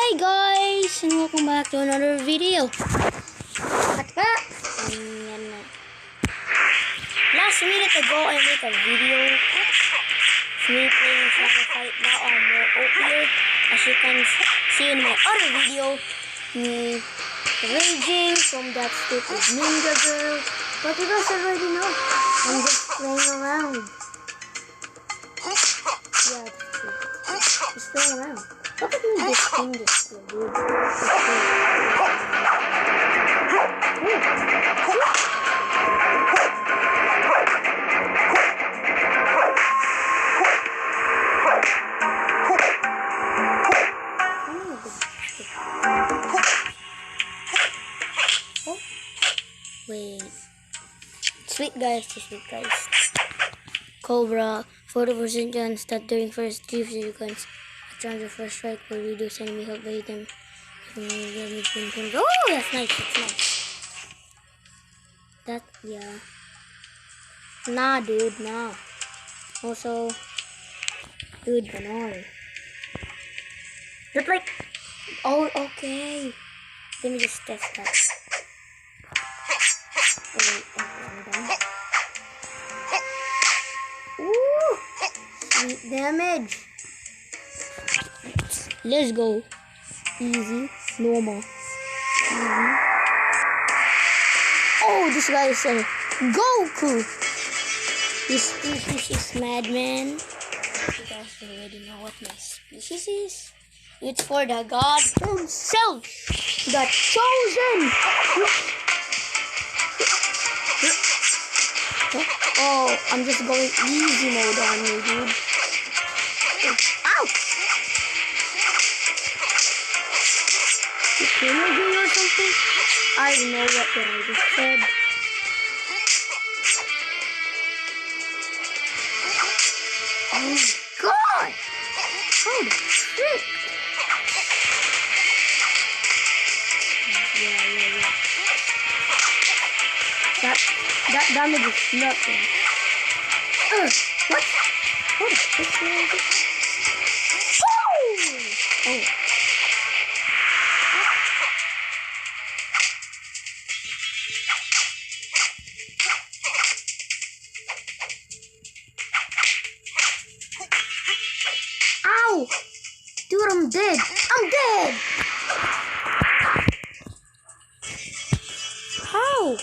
Hi guys, and welcome back to another video. At back, last minute ago I made a video. It's me playing Shadow Fight. Now I'm more OP'er. As you can see in my other video, me raging from that stupid ninja girl. But you guys already know, I'm just playing around. Yeah, that's true. Just playing around. Look at me distinguish this, dude. Oh, wait. Sweet guys. Cobra, 40% chance that during first 3 seconds. Chance of first strike will reduce enemy health by them. Oh, that's nice. That, yeah. Nah, dude, nah. Also, dude, banana. But like, oh, okay. Let me just test that. Oh, wait, okay, I'm done. Ooh, sweet damage. Let's go. Easy. Normal. Easy. Oh, this guy is a Goku. This species is madman. You guys already know what my species is. It's for the God himself. The chosen. Oh, I'm just going easy mode on you, dude. Ow! Energy or something? I don't know what I just said. Oh my god! Holy shit! Yeah. That damage is nothing. What? What the frick is this? Oh! Ow! Dude, I'm dead! How?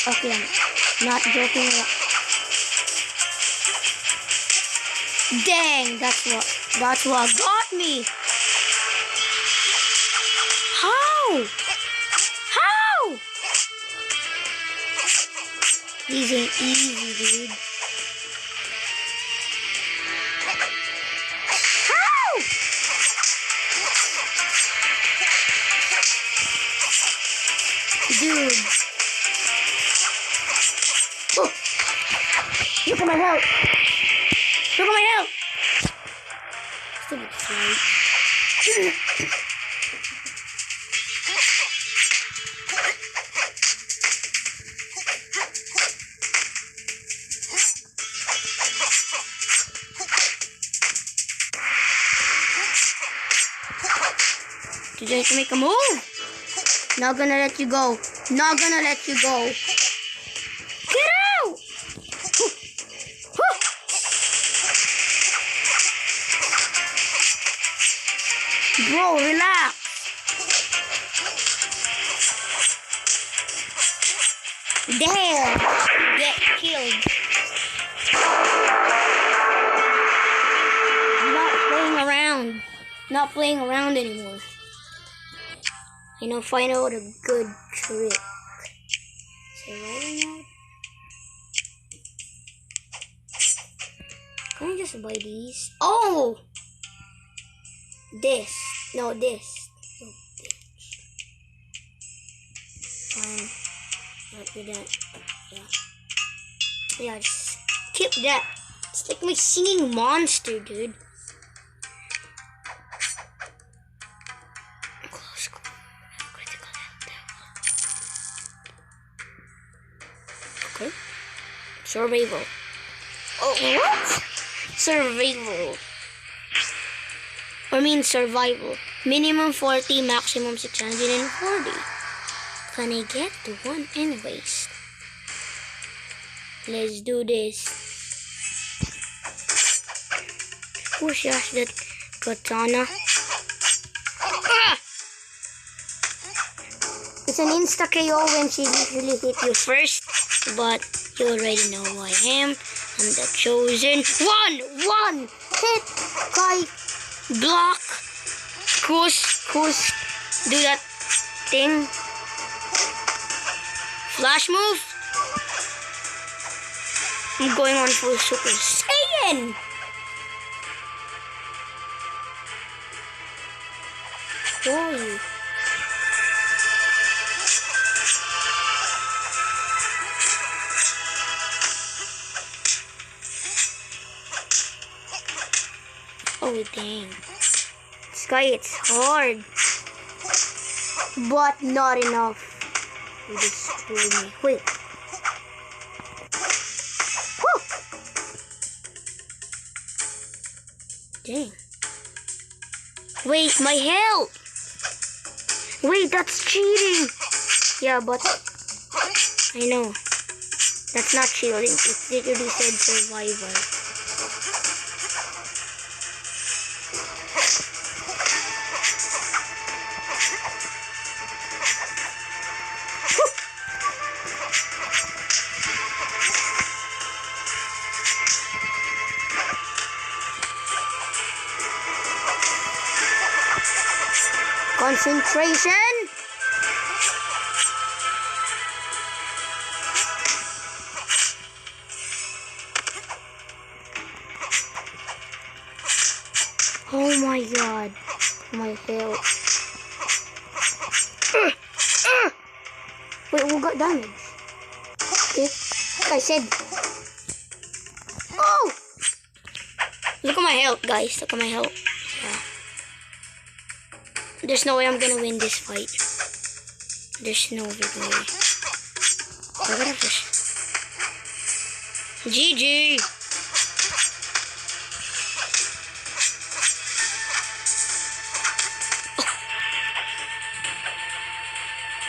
Okay, I'm not joking around. Dang, that's what got me. How? These ain't easy, dude. How? Dude. Oh. Look at my health. Stupid slide. You just make a move. Not gonna let you go. Get out! Bro, relax. Damn. Get killed. Not playing around anymore. I know, find out a good trick. So rolling out. Can I just buy these? Oh! This. No, this. Oh, bitch. Fine. Not do that. Yeah, just skip that. It's like my singing monster, dude. Critical. Okay. Survival. Oh, what? Survival. I mean survival. Minimum 40, maximum 640. Can I get to one anyways? Let's do this. Push off that katana. Ah! It's an insta KO when she usually hit you first, but you already know who I am. I'm the chosen one. Hit, guy, block, push, do that thing. Flash move. I'm going on full Super Saiyan. Whoa. Oh dang. This guy, it's hard. But not enough to destroy me. Wait. Woo! Dang. Wait, my health! Wait, that's cheating! Yeah, but I know. That's not cheating. It literally said survival. Concentration. Oh my god, my health. Wait, who got damage? Okay, like I said. Oh! Look at my health, guys. Look at my health. Yeah. There's no way I'm gonna win this fight. There's no freaking way. I gotta fish. GG!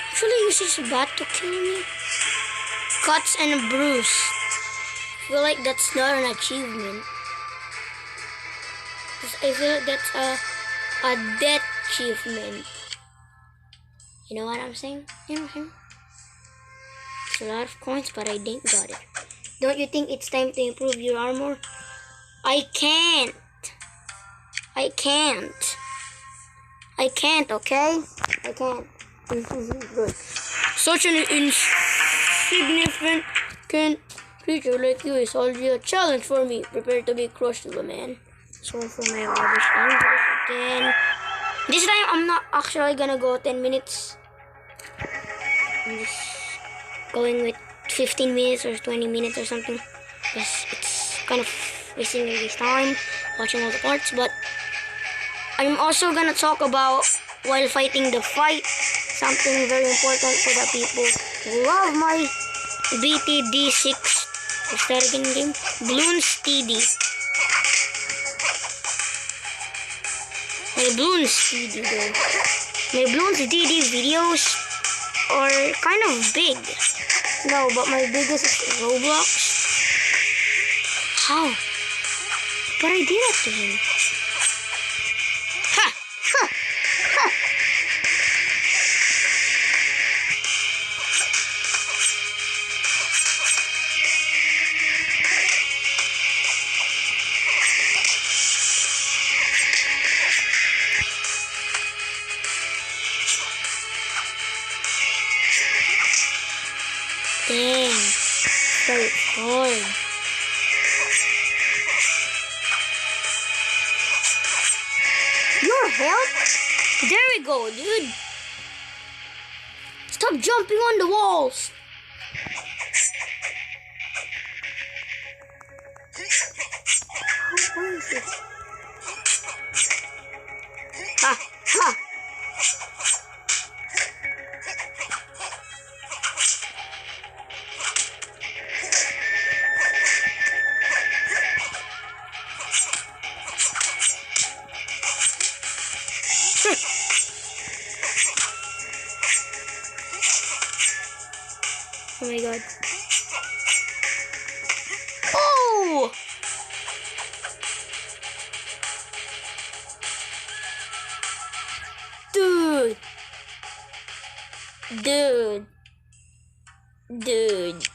Actually, use this bat to kill me. Cuts and bruise. I feel like that's not an achievement. I feel like that's a death achievement. You know what I'm saying? You know what I'm saying? It's a lot of coins, but I didn't got it. Don't you think it's time to improve your armor? I can't, okay? I can't. Good. Such an insignificant creature like you is already a challenge for me. Prepare to be crushed to the man. Sorry for my rubbish English again. This time, I'm not actually gonna go 10 minutes. I'm just going with 15 minutes or 20 minutes or something. Because it's kind of wasting this time watching all the parts. But I'm also gonna talk about, while fighting the fight, something very important for the people who love my BTD6. Is that again game? Bloons TD. My Bloons TD though. My Bloons TD videos are kind of big. No, but my biggest is Roblox. How? But I did it to him. Ha! Ha! Ha! Dang, so hard. Your health? There we go, dude. Stop jumping on the walls. How is this? Ha! Ha! Oh my god. Oh! Dude. Dude. Dude.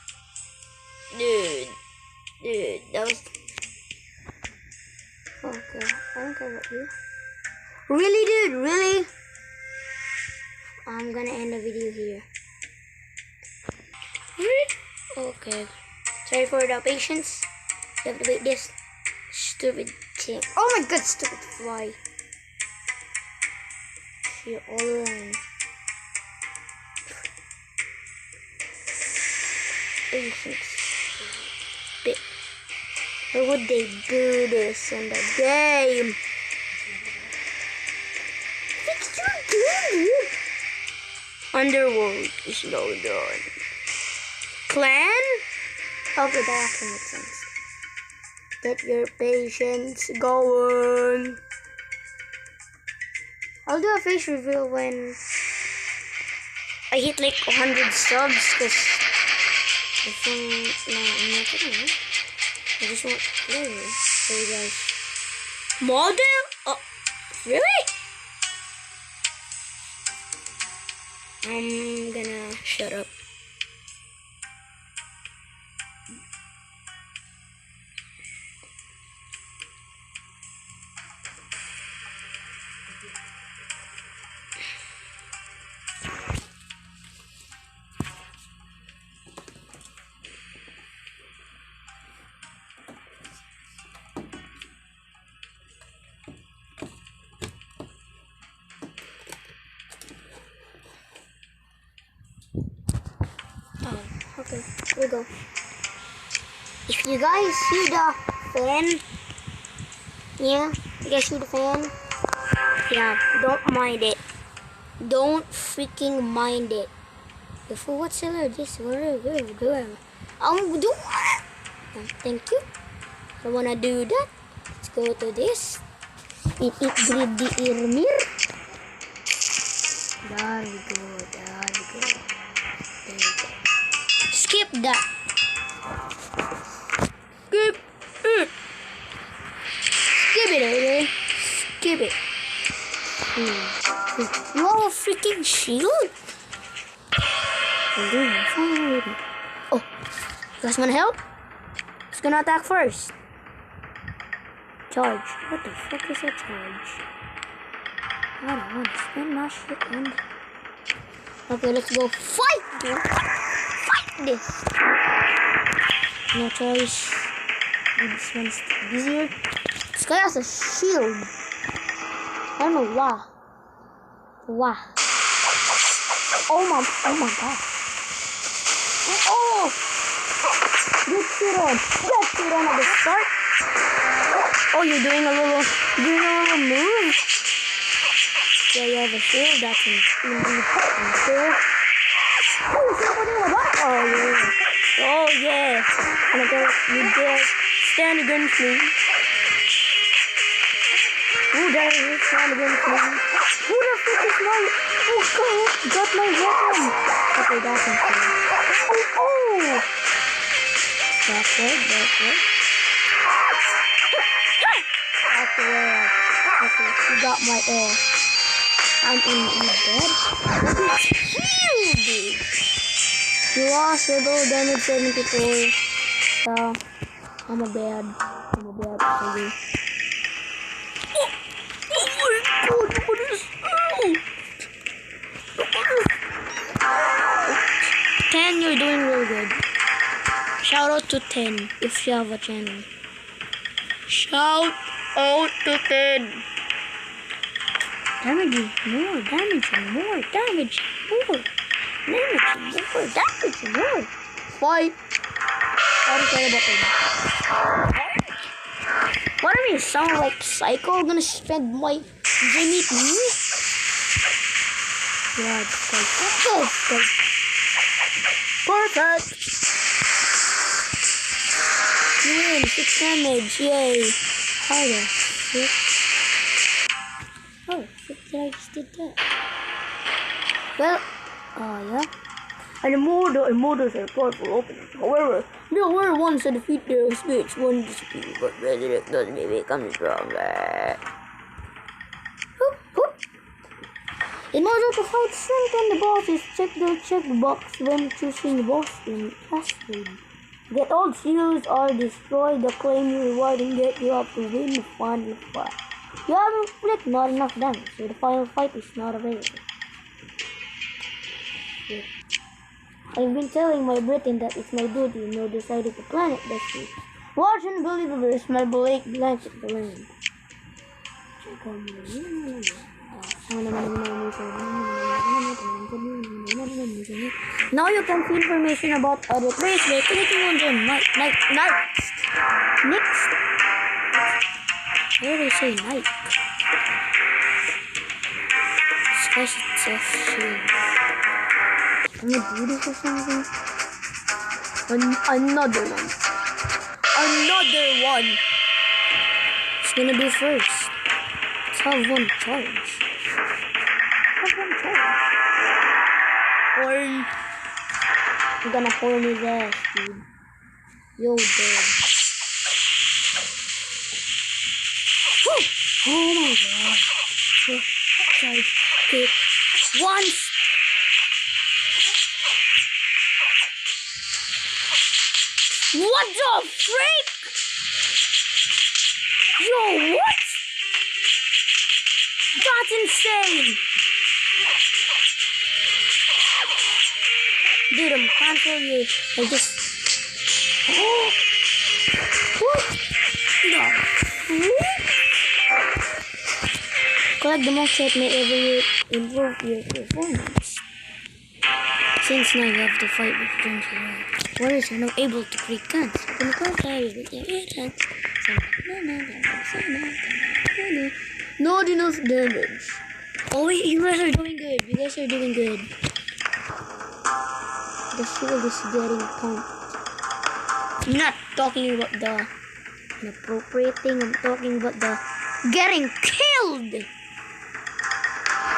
Dude. Dude. That was... Okay. I don't care about you. Really, dude? Really? I'm gonna end the video here. Okay. Sorry for the patience. You have to wait this stupid thing. Oh my god, stupid fly. You're all alone. Patience. Why would they do this in the game? Fix your game. Underworld is loaded on. Clan? Okay, that actually makes sense. Get your patience going. I'll do a face reveal when I hit like 100 subs, because I think, no, I'm not gonna. I just want to play for you guys. Model? Oh, really? I'm gonna shut up. Okay, here we go. If you guys see the fan, yeah, you guys see the fan? Yeah, don't mind it. Don't freaking mind it. For what seller this? Whatever. Do what? Thank you. I wanna do that. Let's go to this. Eat greedy irmir. There we go. There we go. There we go. Skip that. Skip it. Skip it, okay? Skip it. You have a freaking shield? Oh, you guys wanna help? Who's gonna attack first? Charge. What the fuck is a charge? I don't want to spend my shit on. Okay, let's go fight, dude. Fight this. No choice. This one's easier. This guy has a shield. I don't know why. Why? Oh my god. Oh! Good shit on. Good shit on at the start. Oh, you're doing a little move. Yeah, you have a shield. That's indeed cool. Oh, somebody in the back. Oh yeah. Oh yeah. And I go, you dare stand against me. Who dares stand against me? Who the fuck is my? Oh god, got my weapon. Okay, that's insane. Oh. That's good. That's well. Okay, you got my ass. I'm in bed. What is you, dude? You lost your low damage 74. So, I'm a bad for you. Oh my god, what is that? 10, you're doing real good. Shout out to 10 if you have a channel. Shout out to 10. Damage, more. Fight. I don't care about them. What are you sound like psycho? I'm gonna spend my Jimmy me? Yeah, it's like perfect. You win 6 damage, yay. How the shit? Oh. Look that I just did that. Well, yeah. And the immortals are powerful openings. However, there were ones that defeat their spirits one disappear, but resurrect doesn't become stronger. In order to fight strengthen the bosses, check the box when choosing the boss in classroom. Get all seals or destroy the claim you reward and get you up to win the final fight. You haven't inflicted not enough damage, so the final fight is not available. Yeah. I've been telling my Britain that it's my duty and no decided to plan it this week. Watch Unbelievable is my blanket balloon. Now you can see information about other players by clicking on their next. Where do they say night? Special shield. I'm gonna do this or something. Another one. It's gonna do first. Let's have one charge. Horn. I'm gonna horn his ass, dude. Yo, dead. Woo! Oh my god. Charge. Kick. Once. What the freak? Yo, what? That's insane. Dude, I'm cancel you. I just. Oh. What? No. Collect the mock set may ever improve your performance. Since now you have to fight with Jones alone. Warriors are not able to create guns. When the gun fires with their hands, not enough damage. Oh wait, you guys are doing good. The shield is getting pumped. I'm not talking about the inappropriate thing. I'm talking about the getting killed.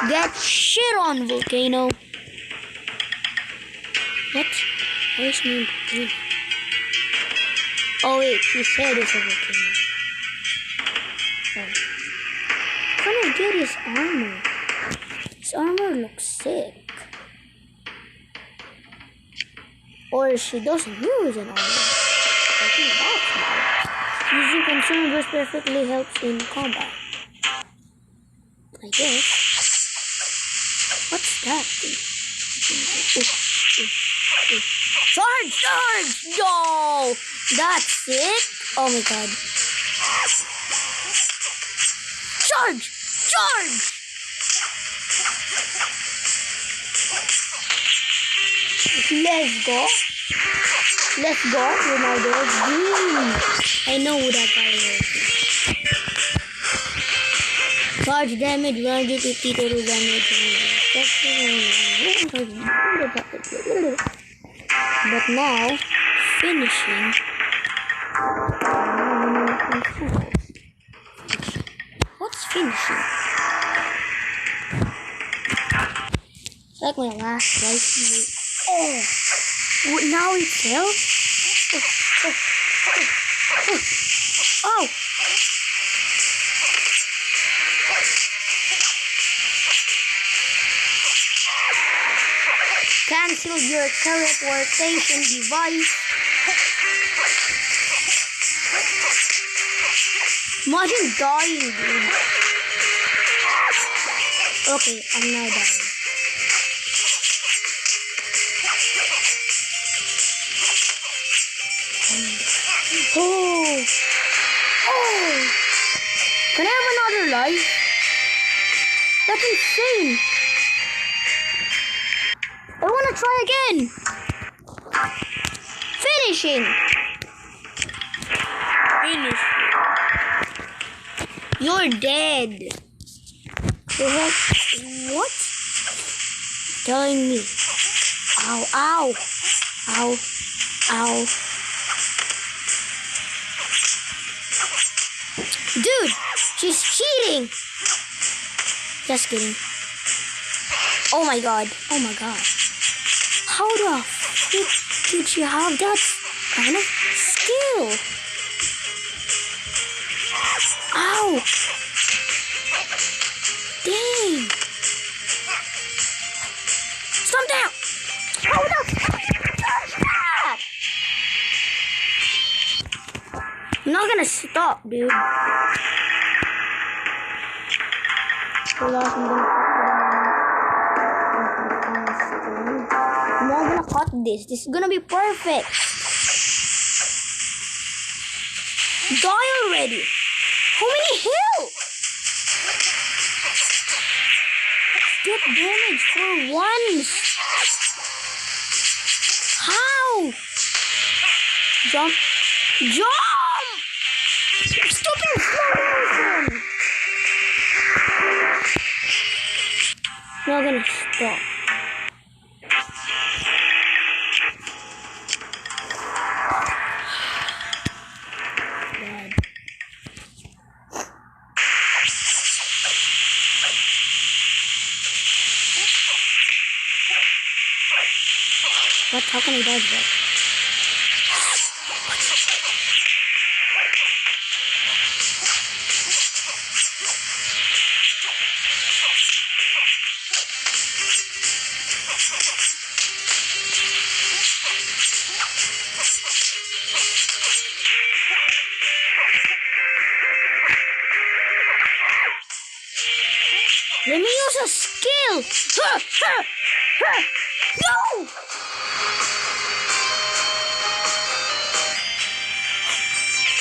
Get shit on, volcano. What? Where's my blue? Oh wait, she said it's a volcano. Oh. Can I get his armor? His armor looks sick. Or she doesn't use an armor. I think that's nice. Using consumables perfectly helps in combat. I guess. What's that thing? Charge! No! That's it? Oh my god. Charge! Let's go. You're my dog. I know who that guy is. Charge damage 150 total damage. But now, finishing. What's finishing? It's like my last life. Oh! Now it fell? Oh! Cancel your teleportation device. Imagine dying, dude. Okay, I'm now dying. Oh! Can I have another life? That's insane! I want to try again! Finishing! You're dead! What? Telling me. Ow. Dude, she's cheating. Just kidding. Oh my god. Oh my god. How the fuck did you have that kind of skill? Ow. Dang. Stop down. How the fuck did you touch that? I'm not gonna stop, dude. I'm not gonna cut this. This is gonna be perfect. Die already. How many health? Get damage for once. How? Jump. Jump! Stupid slow motion. Not gonna stop. God. What? How can I dodge that? Let me use a skill! No!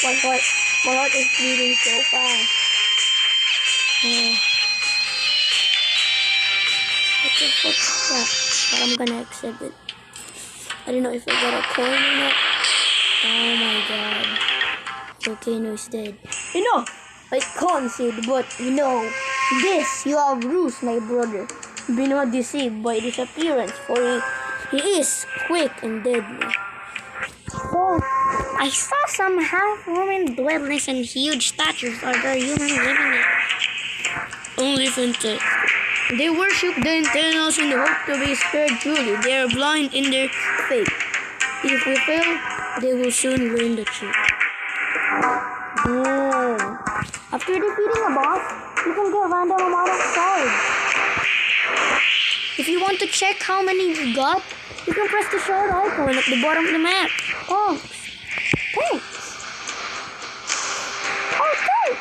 My heart is beating so fast. What the fuck is that? But I'm gonna accept it. I don't know if I got a coin or not. Oh my god. Volcano is dead. You know, I can't see it, but you know, this you have Bruce, my brother. Be not deceived by his appearance, for he is quick and deadly. So, I saw some half-human dwellings and huge statues are there humans living in. Only fantastic. They worship the internals in the hope to be spared truly. They are blind in their faith. If we fail, they will soon learn the truth. Oh. After defeating a boss, you can get a random amount of shards. If you want to check how many you got, you can press the shard icon at the bottom of the map. Oh, thanks. Oh, thanks.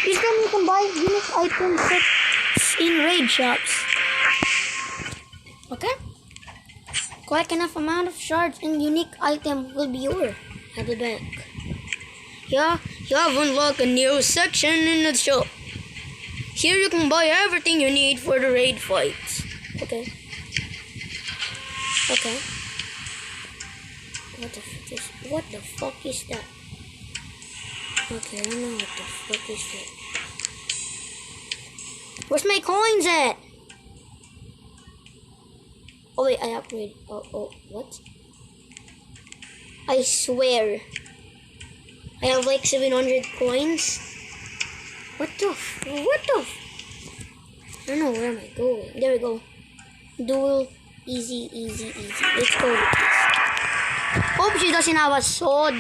This time you can buy unique items in raid shops. Okay? Collect enough amount of shards and unique item will be yours at the bank. Yeah, you have unlocked a new section in the shop. Here you can buy everything you need for the raid fights. Okay. Okay. What the fuck is that? Okay, I don't know what the fuck is that. Where's my coins at? Oh wait, I upgraded. Oh, what? I swear. I have like 700 coins. What the? I don't know where am I going. There we go. Duel. Easy. Let's go with this. Hope she doesn't have a sword.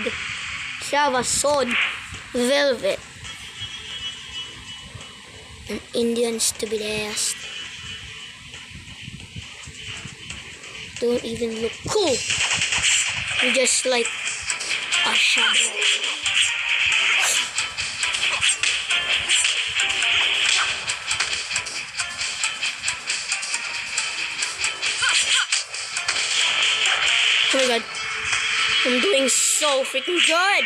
She have a sword. Velvet. An Indian stupid ass. Don't even look cool. You're just like a shadow. Oh my god. I'm doing so freaking good.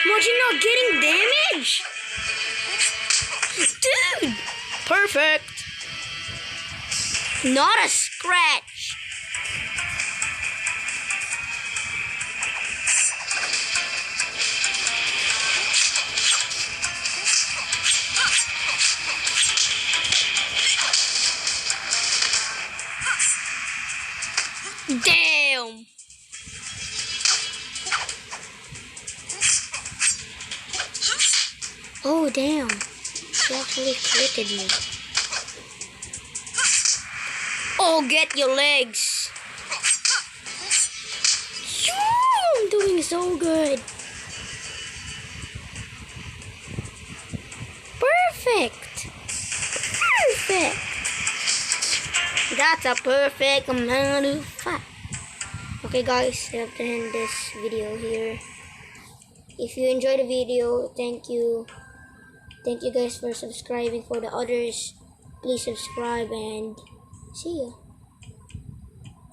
Imagine not getting damage. Dude. Perfect. Not a scratch. Damn. Oh, damn. He actually critted me. Oh, get your legs. I'm doing so good. Perfect. Perfect. That's a perfect amount of fat. Okay guys, I have to end this video here. If you enjoyed the video, thank you. Thank you guys for subscribing. For the others, please subscribe and see ya.